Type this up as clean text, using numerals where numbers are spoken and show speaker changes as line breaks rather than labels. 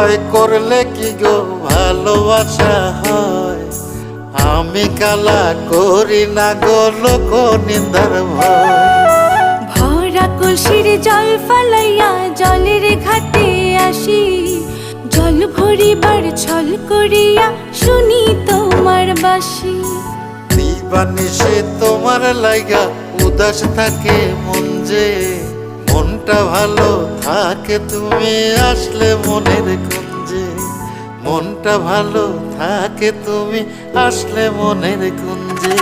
ভয় করলে কি গো ভালোবাসা হয়? আমি কালা করি না গো লোক নিন্দার ভয়।
ভরা কলসির জল ফালাইয়া জলের ঘাটে আসি, জল ভরিবার ছল করিয়া শুনি তোমার বাঁশি।
দিবানিশি তোমার লাইগা উদাস থাকে মন যে, মনটা ভালো থাকে তুমি আসলে মনের কুঞ্জে। মনটা ভালো থাকে তুমি আসলে মনের কুঞ্জে।